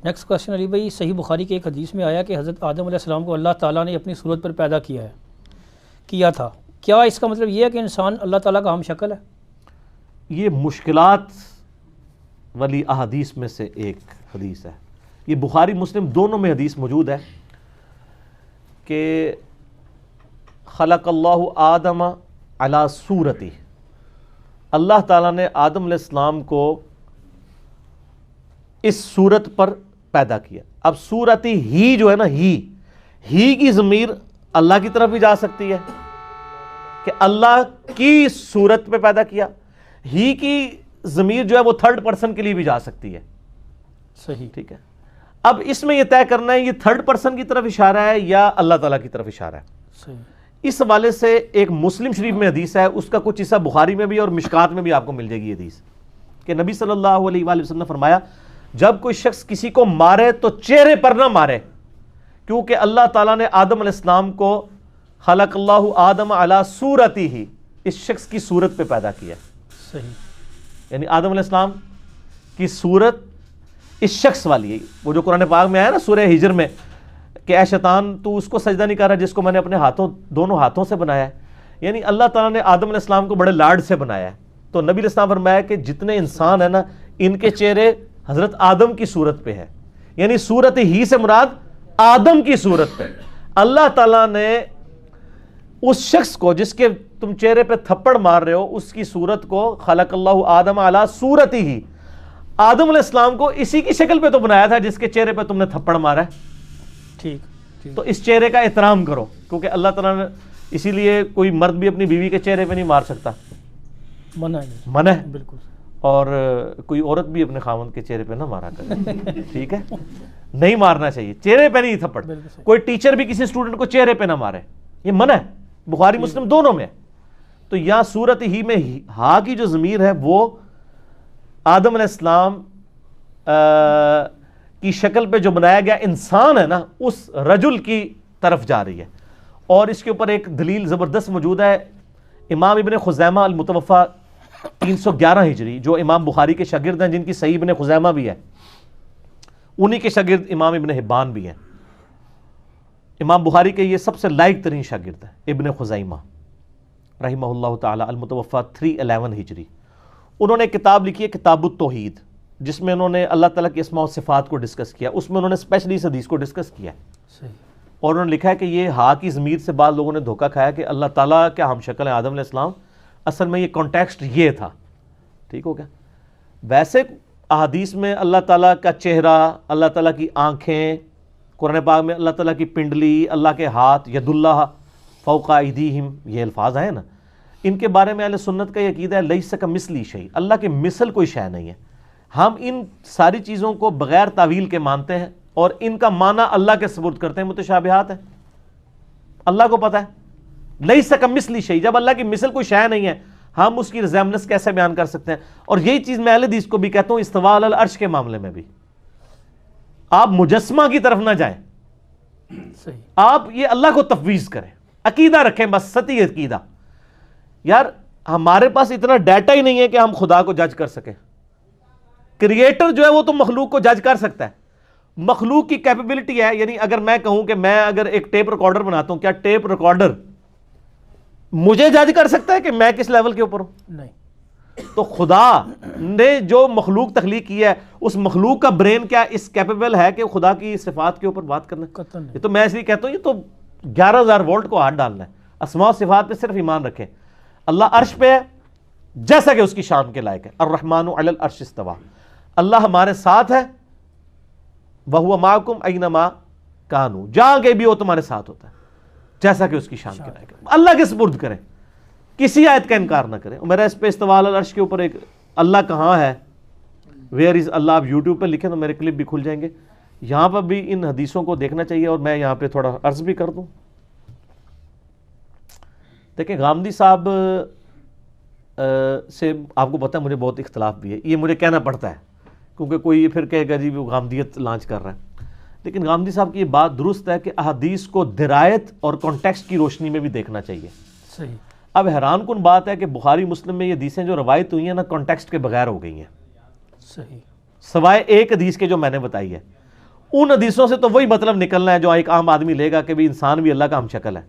Next question علی بھائی، صحیح بخاری کے ایک حدیث میں آیا کہ حضرت آدم علیہ السلام کو اللہ تعالیٰ نے اپنی صورت پر پیدا کیا تھا، کیا اس کا مطلب یہ ہے کہ انسان اللہ تعالیٰ کا ہم شکل ہے؟ یہ مشکلات والی احادیث میں سے ایک حدیث ہے، یہ بخاری مسلم دونوں میں حدیث موجود ہے کہ خلق اللہ آدم علی صورتی، اللہ تعالیٰ نے آدم علیہ السلام کو اس صورت پر پیدا کیا۔ اب صورتی ہی جو ہے نا، ہی کی ضمیر اللہ کی طرف بھی جا سکتی ہے کہ اللہ کی صورت پہ پیدا کیا، ہی کی ضمیر جو ہے وہ تھرڈ پرسن کے لیے بھی جا سکتی ہے۔ صحیح، ٹھیک ہے، اب اس میں یہ طے کرنا ہے یہ تھرڈ پرسن کی طرف اشارہ ہے یا اللہ تعالیٰ کی طرف اشارہ ہے۔ صحیح، اس حوالے سے ایک مسلم شریف میں حدیث ہے، اس کا کچھ حصہ بخاری میں بھی اور مشکات میں بھی آپ کو مل جائے گی حدیث، کہ نبی صلی اللہ علیہ وآلہ وسلم نے فرمایا جب کوئی شخص کسی کو مارے تو چہرے پر نہ مارے، کیونکہ اللہ تعالیٰ نے آدم علیہ السلام کو خلق اللہ آدم علی صورتی ہی، اس شخص کی صورت پہ پیدا کیا۔ صحیح، یعنی آدم علیہ السلام کی صورت اس شخص والی ہے، وہ جو قرآن پاک میں آیا نا سورہ ہجر میں کہ اے شیطان تو اس کو سجدہ نہیں کر رہا جس کو میں نے اپنے دونوں ہاتھوں سے بنایا ہے، یعنی اللہ تعالیٰ نے آدم علیہ السلام کو بڑے لاڈ سے بنایا ہے۔ تو نبی علیہ السلام فرمایا کہ جتنے انسان ہیں نا ان کے چہرے حضرت آدم کی صورت پہ ہے، یعنی صورت ہی سے مراد آدم کی صورت پہ۔ اللہ تعالیٰ نے اس شخص کو جس کے تم چہرے پہ تھپڑ مار رہے ہو اس کی صورت کو خلق اللہ آدم علی صورتی ہی، آدم علیہ السلام کو اسی کی شکل پہ تو بنایا تھا جس کے چہرے پہ تم نے تھپڑ مارا ہے۔ ٹھیک، تو اس چہرے کا احترام کرو، کیونکہ اللہ تعالیٰ نے اسی لیے کوئی مرد بھی اپنی بیوی کے چہرے پہ نہیں مار سکتا، منع ہے، بالکل، اور کوئی عورت بھی اپنے خاوند کے چہرے پہ نہ مارا کرے، ٹھیک ہے، نہیں مارنا چاہیے، چہرے پہ نہیں تھپڑ۔ کوئی ٹیچر بھی کسی اسٹوڈنٹ کو چہرے پہ نہ مارے، یہ منع ہے، بخاری مسلم دونوں میں۔ تو یا صورت ہی میں ہا کی جو ضمیر ہے وہ آدم علیہ السلام کی شکل پہ جو بنایا گیا انسان ہے نا اس رجل کی طرف جا رہی ہے، اور اس کے اوپر ایک دلیل زبردست موجود ہے۔ امام ابن خزیمہ المتوفا 311 ہجری، جو امام بخاری کے شاگرد ہیں، جن کی صحیح ابن خزیمہ بھی ہے، انہی کے شاگرد امام ابن حبان بھی ہیں۔ امام بخاری کے یہ سب سے لائق ترین شاگرد ہیں ابن خزیمہ رحمہ اللہ تعالی، المتوفا 311 ہجری۔ انہوں نے کتاب لکھی ہے کتاب التوحید، جس میں انہوں نے اللہ تعالیٰ کی اسماء و صفات کو ڈسکس کیا، اس میں انہوں نے اسپیشلی اس حدیث کو ڈسکس کیا ہے۔ صحیح، اور انہوں نے لکھا ہے کہ یہ ہا کی ضمیر سے بعض لوگوں نے دھوکہ کھایا کہ اللہ تعالیٰ کیا ہم شکل ہے آدم علیہ السلام، اصل میں یہ کانٹیکسٹ یہ تھا، ٹھیک ہو گیا۔ ویسے احادیث میں اللہ تعالیٰ کا چہرہ، اللہ تعالیٰ کی آنکھیں، قرآن پاک میں اللہ تعالیٰ کی پنڈلی، اللہ کے ہاتھ، ید اللہ فوق ایدیہم، یہ الفاظ آئے نا، ان کے بارے میں اہل سنت کا یہ عقیدہ ہے لیس کمثلہ شیء، اللہ کے مثل کوئی شے نہیں ہے۔ ہم ان ساری چیزوں کو بغیر تعویل کے مانتے ہیں اور ان کا معنی اللہ کے سپرد کرتے ہیں، متشابہات ہیں، اللہ کو پتہ ہے لیس کمثلہ شیء، جب اللہ کی مثل کوئی شے نہیں ہے ہم اس کی ریزیمبلنس کیسے بیان کر سکتے ہیں؟ اور یہی چیز میں اہل حدیث کو بھی کہتا ہوں استواء علی العرش کے معاملے میں بھی، آپ مجسمہ کی طرف نہ جائیں، صحیح، آپ یہ اللہ کو تفویض کریں، عقیدہ رکھیں، بس سطحی عقیدہ۔ یار ہمارے پاس اتنا ڈیٹا ہی نہیں ہے کہ ہم خدا کو جج کر سکیں، کریٹر جو ہے وہ تو مخلوق کو جج کر سکتا ہے، مخلوق کی کیپیبلٹی ہے، یعنی اگر میں کہوں کہ میں اگر ایک ٹیپ ریکارڈر بناتا ہوں، کیا ٹیپ ریکارڈر مجھے جج کر سکتا ہے کہ میں کس لیول کے اوپر ہوں؟ نہیں۔ تو خدا نے جو مخلوق تخلیق کی ہے اس مخلوق کا برین کیا اس کیپیبل ہے کہ خدا کی صفات کے اوپر بات کرنا؟ قطعاً نہیں۔ یہ تو میں اس لیے کہتا ہوں یہ تو 11,000 وولٹ کو ہاتھ ڈالنا ہے، اسماء و صفات پہ صرف ایمان رکھیں۔ اللہ عرش پہ ہے جیسا کہ اس کی شان کے لائق ہے، الرحمن علی العرش استویٰ، اللہ ہمارے ساتھ ہے، وَهُوَ مَعَكُمْ أَيْنَمَا كَانُوا، جہاں گئے بھی وہ تمہارے ساتھ ہوتا ہے، جیسا کہ اس کی شان کے لائق ہے۔ اللہ کے سپرد کریں، کسی آیت کا انکار نہ کریں۔ میرا اس پہ استواء علی العرش کے اوپر ایک اللہ کہاں ہے، ویئر از اللہ، آپ یوٹیوب پہ لکھیں تو میرے کلپ بھی کھل جائیں گے، یہاں پر بھی ان حدیثوں کو دیکھنا چاہیے۔ اور میں یہاں پہ تھوڑا عرض بھی کر دوں، دیکھیں غامدی صاحب سے آپ کو پتہ ہے مجھے بہت اختلاف بھی ہے، یہ مجھے کہنا پڑتا ہے کیونکہ کوئی یہ پھر کہے گا جی وہ غامدیت لانچ کر رہا ہے، لیکن غامدی صاحب کی یہ بات درست ہے کہ احادیث کو درایت اور کانٹیکسٹ کی روشنی میں بھی دیکھنا چاہیے۔ صحیح۔ اب حیران کن بات ہے کہ بخاری مسلم میں یہ حدیثیں جو روایت ہوئی ہیں نا کانٹیکسٹ کے بغیر ہو گئی ہیں، صحیح، سوائے ایک حدیث کے جو میں نے بتائی ہے۔ ان حدیثوں سے تو وہی مطلب نکلنا ہے جو ایک عام آدمی لے گا کہ بھی انسان بھی اللہ کا ہم شکل ہے.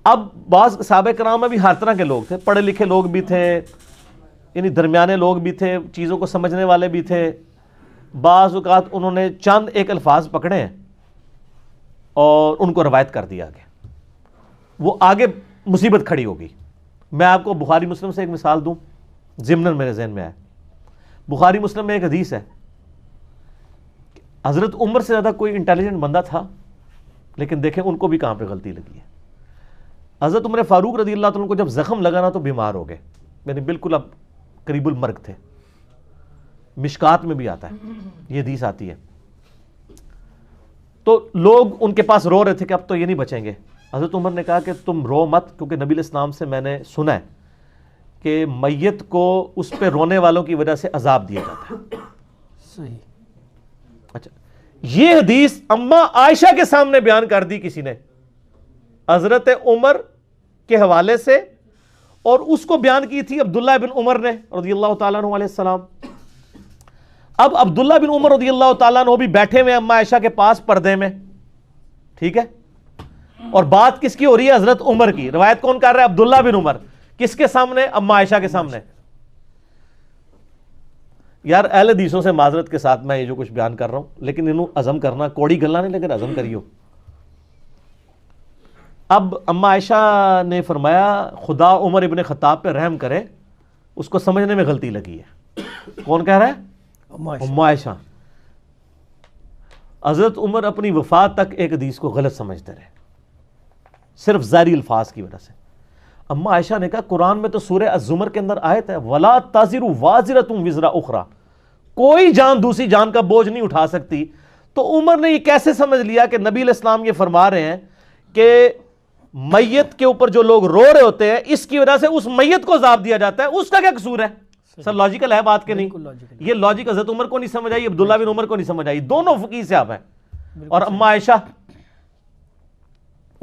اب بعض صحابہ کرام میں بھی ہر طرح کے لوگ تھے, پڑھے لکھے لوگ بھی تھے, یعنی درمیانے لوگ بھی تھے, چیزوں کو سمجھنے والے بھی تھے. بعض اوقات انہوں نے چند ایک الفاظ پکڑے ہیں اور ان کو روایت کر دیا آگے, وہ آگے مصیبت کھڑی ہوگی. میں آپ کو بخاری مسلم سے ایک مثال دوں, ضمناً میرے ذہن میں آیا. بخاری مسلم میں ایک حدیث ہے, حضرت عمر سے زیادہ کوئی انٹیلیجنٹ بندہ تھا, لیکن دیکھیں ان کو بھی کہاں پہ غلطی لگی ہے. حضرت عمر فاروق رضی اللہ تعالیٰ کو جب زخم لگا نا تو بیمار ہو گئے, یعنی بالکل اب قریب المرگ تھے. مشکات میں بھی آتا ہے, یہ حدیث آتی ہے. تو لوگ ان کے پاس رو رہے تھے کہ اب تو یہ نہیں بچیں گے. حضرت عمر نے کہا کہ تم رو مت, کیونکہ نبی علیہ السلام سے میں نے سنا ہے کہ میت کو اس پہ رونے والوں کی وجہ سے عذاب دیا جاتا ہے. صحیح. اچھا, یہ حدیث اما عائشہ کے سامنے بیان کر دی کسی نے حضرت عمر کے حوالے سے, اور اس کو بیان کی تھی عبداللہ بن عمر نے رضی اللہ تعالیٰ عنہ علیہ السلام. اب عبداللہ بن عمر رضی اللہ تعالیٰ عنہ بھی بیٹھے ہوئے اما عائشہ کے پاس پردے میں, ٹھیک ہے, اور بات کس کی ہو رہی ہے؟ حضرت عمر کی. روایت کون کر رہا ہے؟ عبداللہ بن عمر. کس کے سامنے؟ اما عائشہ کے سامنے. یار اہل حدیثوں سے معذرت کے ساتھ میں یہ جو کچھ بیان کر رہا ہوں, لیکن انہوں عزم کرنا کوڑی گلنا نہیں, لیکن عزم کریو. اب اما عائشہ نے فرمایا خدا عمر ابن خطاب پہ رحم کرے, اس کو سمجھنے میں غلطی لگی ہے. کون کہہ رہا ہے؟ اما عائشہ. حضرت عمر اپنی وفات تک ایک حدیث کو غلط سمجھتے رہے, صرف ظاہری الفاظ کی وجہ سے. اما عائشہ نے کہا قرآن میں تو سورہ الزمر کے اندر آیت ہے وَلَا تَزِرُ وَازِرَةٌ وِزْرَ أُخْرَى, کوئی جان دوسری جان کا بوجھ نہیں اٹھا سکتی. تو عمر نے یہ کیسے سمجھ لیا کہ نبی علیہ السلام یہ فرما رہے ہیں کہ میت کے اوپر جو لوگ رو رہے ہوتے ہیں اس کی وجہ سے اس میت کو عذاب دیا جاتا ہے, اس کا کیا قصور ہے؟ سر لاجیکل ہے بات کہ نہیں؟ یہ لاجک حضرت عمر کو نہیں سمجھ آئی, عبداللہ بن عمر کو نہیں سمجھ آئی, دونوں فقیہ صاحب ہیں. اور اما عائشہ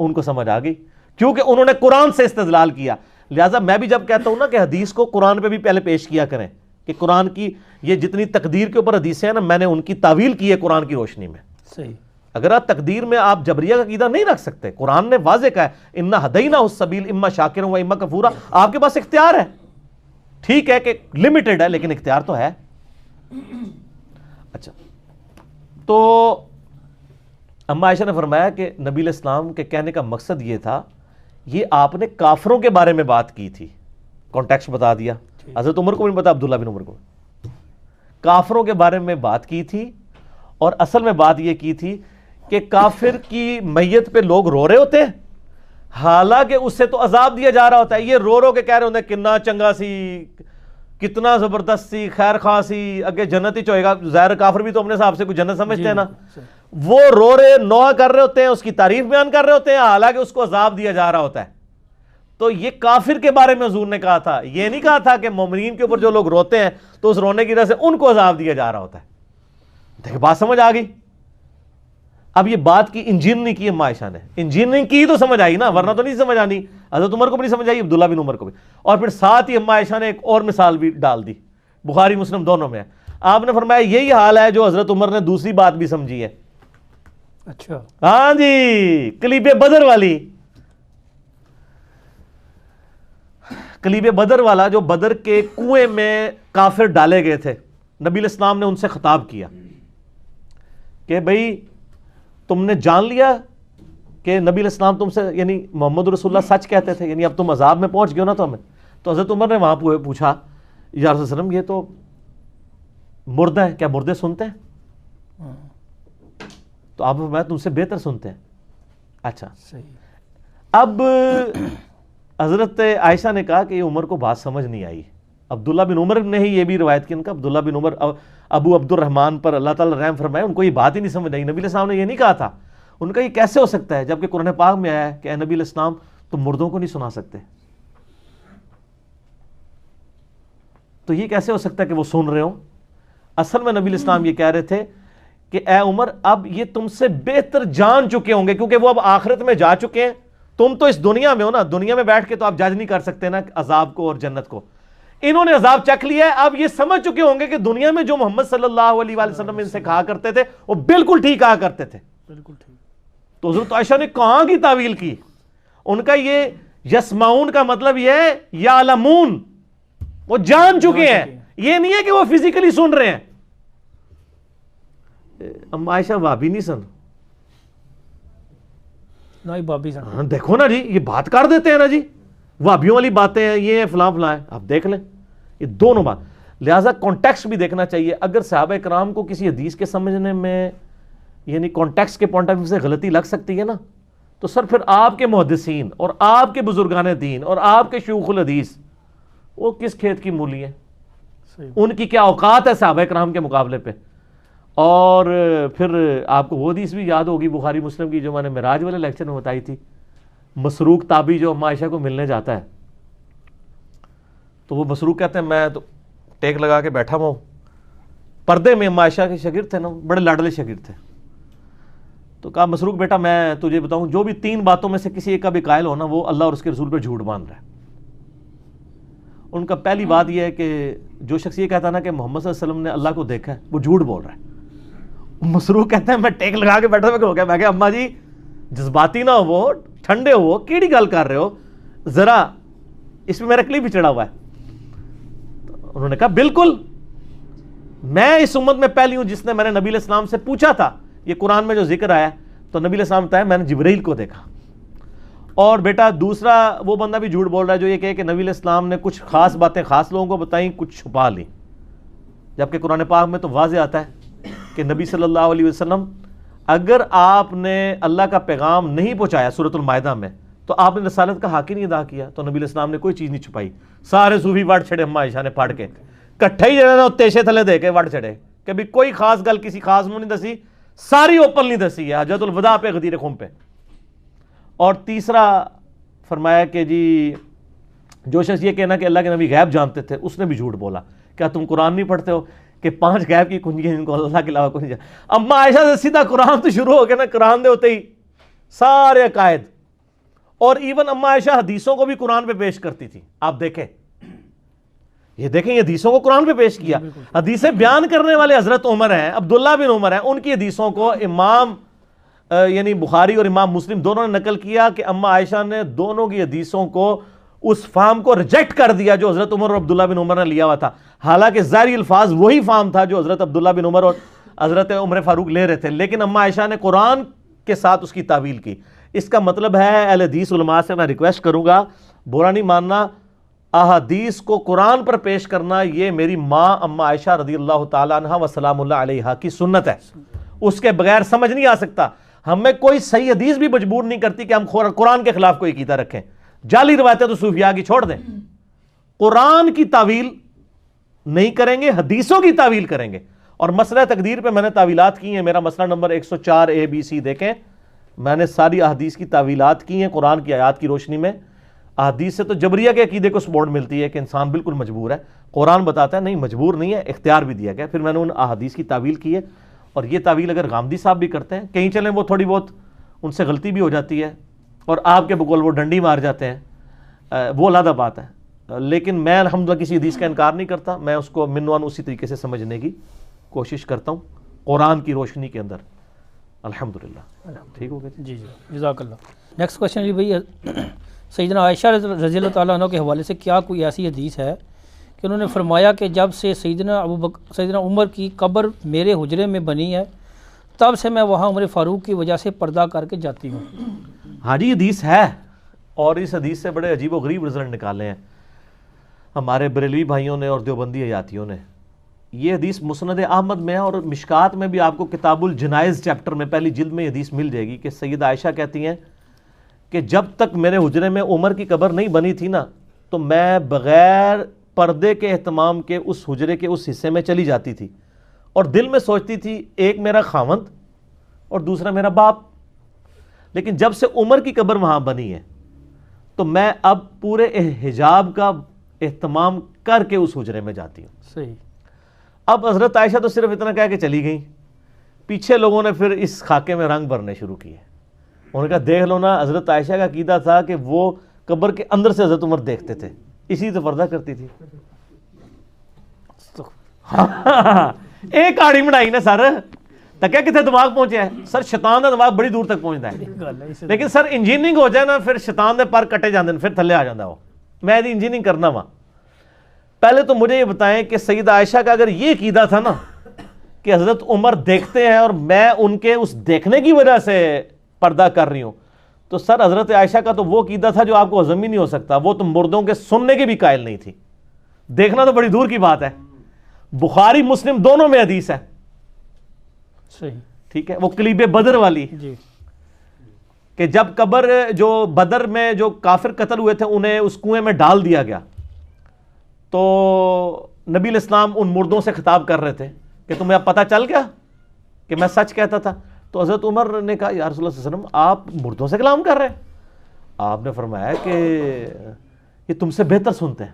ان کو سمجھ آ گئی, کیونکہ انہوں نے قرآن سے استدلال کیا. لہٰذا میں بھی جب کہتا ہوں نا کہ حدیث کو قرآن پہ بھی پہلے پیش کیا کریں, کہ قرآن کی یہ جتنی تقدیر کے اوپر حدیثیں ہیں نا, میں نے ان کی تعویل کی ہے قرآن کی روشنی میں. صحیح. اگر آپ تقدیر میں آپ جبریہ کا عقیدہ نہیں رکھ سکتے, قرآن نے واضح کہا ہے اِنَّا هَدَيْنَاهُ السَّبِيلَ اِمَّا شَاكِرًا وَإِمَّا كَفُورًا. آپ کے پاس اختیار ہے, ٹھیک ہے کہ لمیٹڈ ہے لیکن اختیار تو ہے. اچھا, تو اما عائشہ نے فرمایا کہ نبی علیہ السلام کے کہنے کا مقصد یہ تھا, یہ آپ نے کافروں کے بارے میں بات کی تھی, کانٹیکسٹ بتا دیا. حضرت عمر کو بھی نہیں پتا, عبداللہ بن عمر کو. کافروں کے بارے میں بات کی تھی, اور اصل میں بات یہ کی تھی کہ کافر کی میت پہ لوگ رو رہے ہوتے ہیں, حالانکہ اس سے تو عذاب دیا جا رہا ہوتا ہے. یہ رو رو کے کہہ رہے ہوتے ہیں کتنا چنگا سی, کتنا زبردست سی, خیر خواہ سی, اگے جنت ہی چوئے گا. ظاہر کافر بھی تو اپنے حساب سے کوئی جنت سمجھتے ہیں نا. وہ رو رہے نوحہ کر رہے ہوتے ہیں, اس کی تعریف بیان کر رہے ہوتے ہیں, حالانکہ اس کو عذاب دیا جا رہا ہوتا ہے. تو یہ کافر کے بارے میں حضور نے کہا تھا, یہ نہیں کہا تھا کہ مومنین کے اوپر جو لوگ روتے ہیں تو اس رونے کی وجہ سے ان کو عذاب دیا جا رہا ہوتا ہے. دیکھ بات سمجھ آ گئی. اب یہ بات کی انجینئرنگ کی اما عائشہ نے, انجینئرنگ کی تو سمجھ آئی نا, ورنہ تو نہیں سمجھ آنی. حضرت عمر کو بھی نہیں سمجھ آئی, عبداللہ بن عمر کو بھی. اور پھر ساتھ ہی اما عائشہ نے ایک اور مثال بھی ڈال دی, بخاری مسلم دونوں میں ہے. آپ نے فرمایا یہی حال ہے جو حضرت عمر نے دوسری بات بھی سمجھی ہے. اچھا, ہاں جی, کلیب بدر والی. کلیب بدر والا, جو بدر کے کنویں میں کافر ڈالے گئے تھے, نبی علیہ السلام نے ان سے خطاب کیا کہ بھئی تم نے جان لیا کہ نبی علیہ السلام تم سے, یعنی محمد رسول اللہ سچ کہتے تھے, یعنی اب تم عذاب میں پہنچ گئے ہو نا تو ہمیں. تو حضرت عمر نے وہاں پوچھا یا رسول وسلم یہ تو مردہ ہیں, کیا مردے سنتے ہیں؟ تو آپ میں تم سے بہتر سنتے ہیں. اچھا صحیح. اب حضرت عائشہ نے کہا کہ یہ عمر کو بات سمجھ نہیں آئی. عبداللہ بن عمر نے ہی یہ بھی روایت کی, ان کا عبداللہ بن عمر ابو عبد الرحمن پر اللہ تعالیٰ رحم فرمائے, ان کو یہ بات ہی نہیں سمجھ آئی. نبی علیہ السلام نے یہ نہیں کہا تھا. ان کا یہ کیسے ہو سکتا ہے جبکہ قرآن پاک میں آیا ہے کہ اے نبی علیہ السلام تم مردوں کو نہیں سنا سکتے, تو یہ کیسے ہو سکتا ہے کہ وہ سن رہے ہوں؟ اصل میں نبی علیہ السلام یہ کہہ رہے تھے کہ اے عمر اب یہ تم سے بہتر جان چکے ہوں گے, کیونکہ وہ اب آخرت میں جا چکے ہیں. تم تو اس دنیا میں ہو نا, دنیا میں بیٹھ کے تو آپ جج نہیں کر سکتے نا عذاب کو اور جنت کو. انہوں نے عذاب چکھ لیا ہے. اب یہ سمجھ چکے ہوں گے کہ دنیا میں جو محمد صلی اللہ علیہ وآلہ وسلم ان سے کہا کرتے تھے وہ بالکل ٹھیک کہا کرتے تھے. بالکل ٹھیک. تو حضرت عائشہ نے کہاں کی تعویل کی؟ ان کا یہ یسمعون کا مطلب یہ ہے یعلمون، وہ جان چکے ہیں، یہ نہیں ہے کہ وہ فزیکلی سن رہے ہیں. اما عائشہ وہابی نہیں سن، نہ ہی بابی سن. ہاں دیکھو نا جی، یہ بات کر دیتے ہیں نا جی، وہابیوں والی باتیں ہیں، یہ فلاں فلاں ہے. آپ دیکھ لیں یہ دونوں بات. لہٰذا کانٹیکسٹ بھی دیکھنا چاہیے. اگر صحابہ کرام کو کسی حدیث کے سمجھنے میں یعنی کانٹیکسٹ کے پوائنٹ آف ویو سے غلطی لگ سکتی ہے نا، تو سر پھر آپ کے محدثین اور آپ کے بزرگان دین اور آپ کے شیوخ الحدیث وہ کس کھیت کی مولی ہیں؟ ان کی کیا اوقات ہے صحابہ کرام کے مقابلے پہ؟ اور پھر آپ کو وہ حدیث بھی یاد ہوگی بخاری مسلم کی جو میں نے معراج والے لیکچر میں بتائی تھی، مسروق تابی جو اما عائشہ کو ملنے جاتا ہے تو وہ مسروق کہتے ہیں میں تو ٹیک لگا کے بیٹھا ہوا ہوں، پردے میں اما عائشہ کے شاگرد تھے نا، بڑے لاڈلے شاگرد تھے. تو کہا مسروق بیٹا میں تجھے بتاؤں، جو بھی 3 باتوں میں سے کسی ایک کا بھی قائل ہونا وہ اللہ اور اس کے رسول پہ جھوٹ باندھ رہا ہے. ان کا پہلی بات یہ ہے کہ جو شخص یہ کہتا نا کہ محمد صلی اللہ علیہ وسلم نے اللہ کو دیکھا ہے وہ جھوٹ بول رہا ہے. مسروق کہتے ہیں میں ٹیک لگا کے بیٹھا ہو گیا. میں کہا اماں جی جذباتی نہ ہو، ٹھنڈے ہو، کیڑی گل کر رہے ہو، ذرا اس میں میرا کلپ بھی چڑھا ہوا ہے. تو انہوں نے کہا بالکل میں اس امت میں پہلی ہوں جس نے میں نے نبی علیہ السلام سے پوچھا تھا یہ قرآن میں جو ذکر آیا تو نبی علیہ السلام بتایا میں نے جبرائیل کو دیکھا. اور بیٹا دوسرا وہ بندہ بھی جھوٹ بول رہا ہے جو یہ کہے کہ نبی علیہ السلام نے کچھ خاص باتیں خاص لوگوں کو بتائیں، کچھ چھپا لیں، جبکہ قرآن پاک میں تو واضح آتا ہے کہ نبی صلی اللہ علیہ وسلم اگر آپ نے اللہ کا پیغام نہیں پہنچایا سورۃ المائدہ میں تو آپ نے رسالت کا حق ہی نہیں ادا کیا. تو نبی علیہ السلام نے کوئی چیز نہیں چھپائی. سارے صوفی وڑ چھڑے اما عائشہ نے پڑھ کے کٹھے ہی جڑے نا تیشے تھلے دے کے وڑ چھڑے کہ بھی کوئی خاص گل کسی خاص نو نہیں دسی، ساری اوپن نہیں دسی ہے حجۃ الوداع پہ غدیر خم پہ. اور تیسرا فرمایا کہ جی جو شخص یہ کہنا کہ اللہ کے نبی غیب جانتے تھے اس نے بھی جھوٹ بولا. کیا تم قرآن نہیں پڑھتے ہو کہ 5 غیب کی کنجیاں جن کو اللہ کے علاوہ کوئی نہیں جانتا؟ اما عائشہ سے سیدھا قرآن تو شروع ہو گیا نا، قرآن دے ہوتے ہی سارے عقائد. اور ایون اما عائشہ حدیثوں کو بھی قرآن پہ پیش کرتی تھی. آپ دیکھیں یہ دیکھیں یہ حدیثوں کو قرآن پہ پیش کیا. حدیثیں بیان کرنے والے حضرت عمر ہیں، عبداللہ بن عمر ہیں، ان کی حدیثوں کو امام یعنی بخاری اور امام مسلم دونوں نے نقل کیا کہ اما عائشہ نے دونوں کی حدیثوں کو اس فہم کو ریجیکٹ کر دیا جو حضرت عمر اور عبداللہ بن عمر نے لیا ہوا تھا. حالانکہ ظاہری الفاظ وہی فہم تھا جو حضرت عبداللہ بن عمر اور حضرت عمر فاروق لے رہے تھے، لیکن اما عائشہ نے قرآن کے ساتھ اس کی تعویل کی. اس کا مطلب ہے اہل حدیث علماء سے میں ریکویسٹ کروں گا، برا نہیں ماننا، احادیث کو قرآن پر پیش کرنا یہ میری ماں اما عائشہ رضی اللہ تعالیٰ عنہ و سلام اللہ علیہا کی سنت ہے. اس کے بغیر سمجھ نہیں آ سکتا. ہمیں کوئی صحیح حدیث بھی مجبور نہیں کرتی کہ ہم قرآن کے خلاف کوئی عقیدہ رکھیں. جعلی روایتیں تو صوفیاء کی چھوڑ دیں، قرآن کی تعویل نہیں کریں گے، حدیثوں کی تعویل کریں گے. اور مسئلہ تقدیر پہ میں نے تعویلات کی ہیں، میرا مسئلہ نمبر 104 ABC دیکھیں، میں نے ساری احادیث کی تعویلات کی ہیں قرآن کی آیات کی روشنی میں. احادیث سے تو جبریہ کے عقیدے کو سپورٹ ملتی ہے کہ انسان بالکل مجبور ہے، قرآن بتاتا ہے نہیں مجبور نہیں ہے، اختیار بھی دیا گیا. پھر میں نے ان احادیث کی تعویل کی ہے. اور یہ تعویل اگر غامدی صاحب بھی کرتے ہیں، کہیں چلیں وہ تھوڑی بہت ان سے غلطی بھی ہو جاتی ہے اور آپ کے بقول وہ ڈنڈی مار جاتے ہیں، وہ علیحدہ بات ہے. لیکن میں الحمدللہ کسی حدیث کا انکار نہیں کرتا، میں اس کو منوان اسی طریقے سے سمجھنے کی کوشش کرتا ہوں قرآن کی روشنی کے اندر. الحمدللہ ٹھیک ہو گیا. جی جی جزاک اللہ. نیکسٹ کوشچن جی بھائی، سیدنا عائشہ رضی اللہ تعالیٰ عنہ کے حوالے سے کیا کوئی ایسی حدیث ہے کہ انہوں نے فرمایا کہ جب سے سیدنا عمر کی قبر میرے حجرے میں بنی ہے تب سے میں وہاں عمر فاروق کی وجہ سے پردہ کر کے جاتی ہوں؟ ہاں جی حدیث ہے، اور اس حدیث سے بڑے عجیب و غریب رزلٹ نکالے ہیں ہمارے بریلوی بھائیوں نے اور دیوبندی حیاتیوں نے. یہ حدیث مسند احمد میں ہے اور مشکات میں بھی آپ کو کتاب الجنائز چیپٹر میں پہلی جلد میں یہ حدیث مل جائے گی کہ سیدہ عائشہ کہتی ہیں کہ جب تک میرے حجرے میں عمر کی قبر نہیں بنی تھی نا تو میں بغیر پردے کے اہتمام کے اس حجرے کے اس حصے میں چلی جاتی تھی اور دل میں سوچتی تھی ایک میرا خاوند اور دوسرا میرا باپ. لیکن جب سے عمر کی قبر وہاں بنی ہے تو میں اب پورے حجاب کا اہتمام کر کے اس حجرے میں جاتی ہوں. صحیح. اب حضرت عائشہ تو صرف اتنا کہہ کے چلی گئیں، پیچھے لوگوں نے پھر اس خاکے میں رنگ بھرنے شروع کیے. انہوں نے کہا دیکھ لو نا، حضرت عائشہ کا عقیدہ تھا کہ وہ قبر کے اندر سے حضرت عمر دیکھتے تھے، اسی تو پردہ کرتی تھی. ایک کاڑی بنائی نا سر تکیا کتنے دماغ پہنچیا ہے سر شیطان دا دماغ بڑی دور تک پہنچتا ہے لیکن سر انجینئرنگ ہو جائے نا پھر شیطان دے پر کٹے جاندے پھر تھلے آ جاندہ وہ میں انجینئرنگ کرنا وا پہلے تو مجھے یہ بتائیں کہ سیدہ عائشہ کا اگر یہ عقیدہ تھا نا کہ حضرت عمر دیکھتے ہیں اور میں ان کے اس دیکھنے کی وجہ سے پردہ کر رہی ہوں تو سر حضرت عائشہ کا تو وہ عقیدہ تھا جو آپ کو ہضم ہی نہیں ہو سکتا وہ تو مردوں کے سننے کے بھی قائل نہیں تھی دیکھنا تو بڑی دور کی بات ہے بخاری مسلم دونوں میں حدیث ہے صحیح ٹھیک ہے وہ کلیب بدر والی جی کہ جب قبر جو بدر میں جو کافر قتل ہوئے تھے انہیں اس کنویں میں ڈال دیا گیا تو نبی علیہ السلام ان مردوں سے خطاب کر رہے تھے کہ تمہیں اب پتہ چل گیا کہ میں سچ کہتا تھا تو حضرت عمر نے کہا یا رسول اللہ صلی اللہ علیہ وسلم آپ مردوں سے کلام کر رہے ہیں آپ نے فرمایا کہ یہ تم سے بہتر سنتے ہیں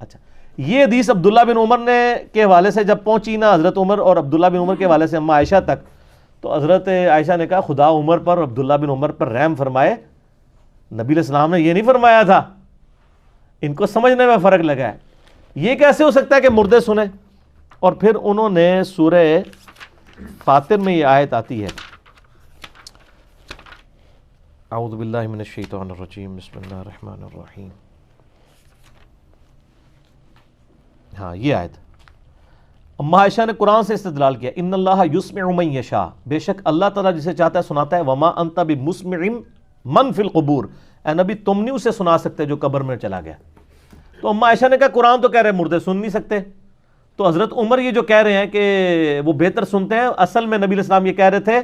اچھا یہ حدیث عبداللہ بن عمر نے کے حوالے سے جب پہنچی نا حضرت عمر اور عبداللہ بن عمر کے حوالے سے اماں عائشہ تک تو حضرت عائشہ نے کہا خدا عمر پر اور عبداللہ بن عمر پر رحم فرمائے نبی علیہ السلام نے یہ نہیں فرمایا تھا ان کو سمجھنے میں فرق لگا ہے یہ کیسے ہو سکتا ہے کہ مردے سنیں اور پھر انہوں نے سورہ فاطر میں یہ آیت آتی ہے اعوذ باللہ من الشیطان الرجیم بسم اللہ الرحمن الرحیم ہاں یہ آیت اماں عائشہ نے قرآن سے استدلال کیا ان اللہ یسمع من یشاء بے شک اللہ تعالیٰ جسے چاہتا ہے سناتا ہے وما انت بمسمع من فی القبور اے نبی تم نہیں اسے سنا سکتے جو قبر میں چلا گیا تو اماں عائشہ نے کہا قرآن تو کہہ رہے مردے سن نہیں سکتے تو حضرت عمر یہ جو کہہ رہے ہیں کہ وہ بہتر سنتے ہیں اصل میں نبی علیہ السلام یہ کہہ رہے تھے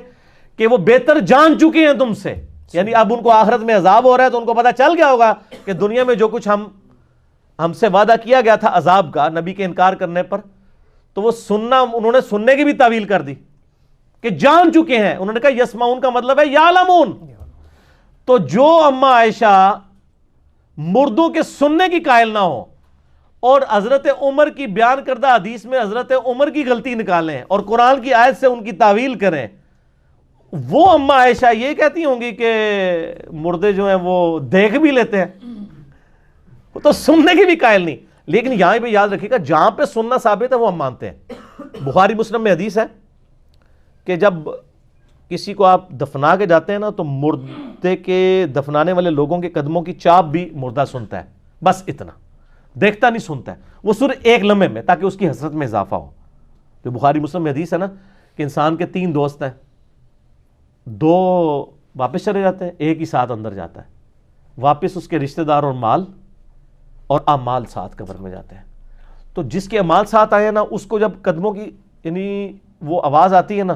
کہ وہ بہتر جان چکے ہیں تم سے یعنی اب ان کو آخرت میں عذاب ہو رہا ہے تو ان کو پتہ چل گیا ہوگا کہ دنیا میں جو کچھ ہم سے وعدہ کیا گیا تھا عذاب کا نبی کے انکار کرنے پر تو وہ سننا انہوں نے سننے کی بھی تعویل کر دی کہ جان چکے ہیں انہوں نے کہا یسمعون کا مطلب ہے یعلمون تو جو اماں عائشہ مردوں کے سننے کی قائل نہ ہو اور حضرت عمر کی بیان کردہ حدیث میں حضرت عمر کی غلطی نکالیں اور قرآن کی آیت سے ان کی تعویل کریں وہ اماں عائشہ یہ کہتی ہوں گی کہ مردے جو ہیں وہ دیکھ بھی لیتے ہیں وہ تو سننے کی بھی قائل نہیں لیکن یہاں پہ یاد رکھیے گا جہاں پہ سننا ثابت ہے وہ ہم مانتے ہیں بخاری مسلم میں حدیث ہے کہ جب کسی کو آپ دفنا کے جاتے ہیں نا تو مردے کے دفنانے والے لوگوں کے قدموں کی چاپ بھی مردہ سنتا ہے بس اتنا دیکھتا نہیں سنتا ہے وہ صرف ایک لمحے میں تاکہ اس کی حسرت میں اضافہ ہو جو بخاری مسلم میں حدیث ہے نا کہ انسان کے 3 دوست ہیں 2 واپس چلے جاتے ہیں ایک ہی ساتھ اندر جاتا ہے واپس اس کے رشتہ دار اور مال اور اعمال ساتھ قبر میں جاتے ہیں تو جس کے اعمال ساتھ آئے نا اس کو جب قدموں کی یعنی وہ آواز آتی ہے نا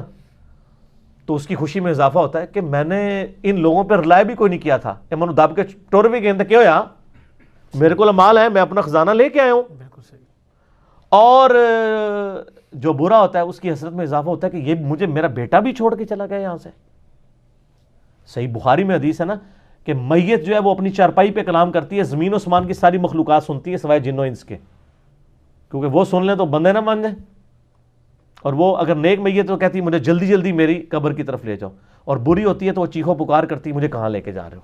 تو اس کی خوشی میں اضافہ ہوتا ہے کہ میں نے ان لوگوں پہ رلائے بھی کوئی نہیں کیا تھا منو دب کے ٹور بھی گئے کیا ہوا میرے کو مال ہے میں اپنا خزانہ لے کے آیا ہوں بالکل صحیح اور جو برا ہوتا ہے اس کی حسرت میں اضافہ ہوتا ہے کہ یہ مجھے میرا بیٹا بھی چھوڑ کے چلا گیا یہاں سے صحیح بخاری میں حدیث ہے نا کہ میت جو ہے وہ اپنی چارپائی پہ کلام کرتی ہے زمین و اسمان کی ساری مخلوقات سنتی ہے سوائے جن و انس کے کیونکہ وہ سن لیں تو بندے نہ مان جائیں اور وہ اگر نیک میت تو کہتی ہے مجھے جلدی جلدی میری قبر کی طرف لے جاؤ اور بری ہوتی ہے تو وہ چیخو پکار کرتی ہے مجھے کہاں لے کے جا رہے ہو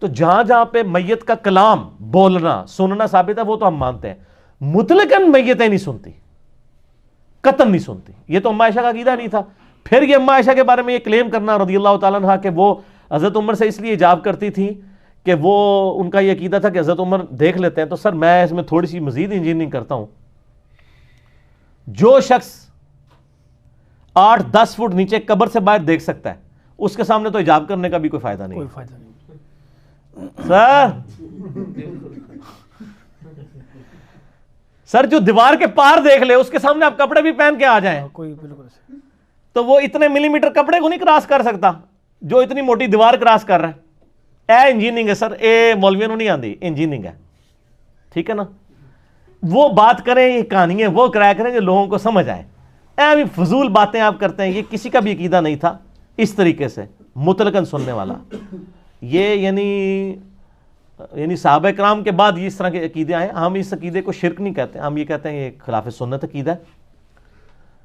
تو جہاں جہاں پہ میت کا کلام بولنا سننا ثابت ہے وہ تو ہم مانتے ہیں مطلقاً میتیں نہیں سنتی قطعاً نہیں سنتی یہ تو اماں عائشہ کا عقیدہ نہیں تھا پھر یہ اماں عائشہ کے بارے میں یہ کلیم کرنا رضی اللہ تعالیٰ عنہ کہ وہ حضرت عمر سے اس لیے حجاب کرتی تھی کہ وہ ان کا یہ عقیدہ تھا کہ حضرت عمر دیکھ لیتے ہیں تو سر میں اس میں تھوڑی سی مزید انجینئرنگ کرتا ہوں جو شخص 8-10 فٹ نیچے قبر سے باہر دیکھ سکتا ہے اس کے سامنے تو حجاب کرنے کا بھی کوئی فائدہ نہیں کوئی فائدہ نہیں سر جو دیوار کے پار دیکھ لے اس کے سامنے آپ کپڑے بھی پہن کے آ جائیں کوئی بالکل صحیح تو وہ اتنے ملی میٹر کپڑے کو نہیں کراس کر سکتا جو اتنی موٹی دیوار کراس کر رہا ہے اے انجینئرنگ ہے سر اے مولویوں نہیں آندی انجینئرنگ ہے ٹھیک ہے نا وہ بات کریں یہ کہانی ہے وہ کرایا کریں جو لوگوں کو سمجھ آئے اے بھی فضول باتیں آپ کرتے ہیں یہ کسی کا بھی عقیدہ نہیں تھا اس طریقے سے مطلقاً سننے والا یہ یعنی صحابہ کرام کے بعد یہ اس طرح کے عقیدے آئے ہم اس عقیدے کو شرک نہیں کہتے ہم یہ کہتے ہیں یہ خلاف سنت عقیدہ ہے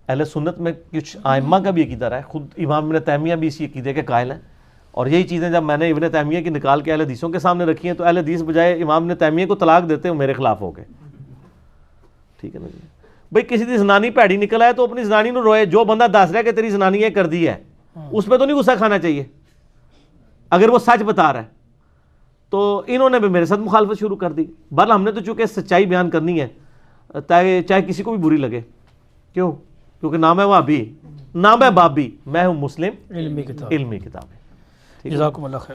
اہل سنت میں کچھ ائمہ کا بھی عقیدہ رہا ہے خود امام ابن تیمیہ بھی اسی عقیدے کے قائل ہیں اور یہی چیزیں جب میں نے ابن تیمیہ کی نکال کے اہل حدیثوں کے سامنے رکھی ہیں تو اہل حدیث بجائے امام ابن تیمیہ کو طلاق دیتے ہو میرے خلاف ہو گئے ٹھیک ہے نا جی بھئی کسی دی زنانی پیڑی نکل آئے تو اپنی زنانی نو روئے، جو بندہ دس رہا ہے کہ تیری زنانی یہ کر دی ہے اس پہ تو نہیں غصہ کھانا چاہیے اگر وہ سچ بتا رہا ہے. تو انہوں نے بھی میرے ساتھ مخالفت شروع کر دی. بہرحال ہم نے تو چونکہ سچائی بیان کرنی ہے چاہے کسی کو بھی بری لگے. کیوں؟ کیونکہ نام ہے وہابی، نام ہے بابی، میں ہوں مسلم علمی کتاب. علمی کتاب ہے. جزاکم اللہ خیر.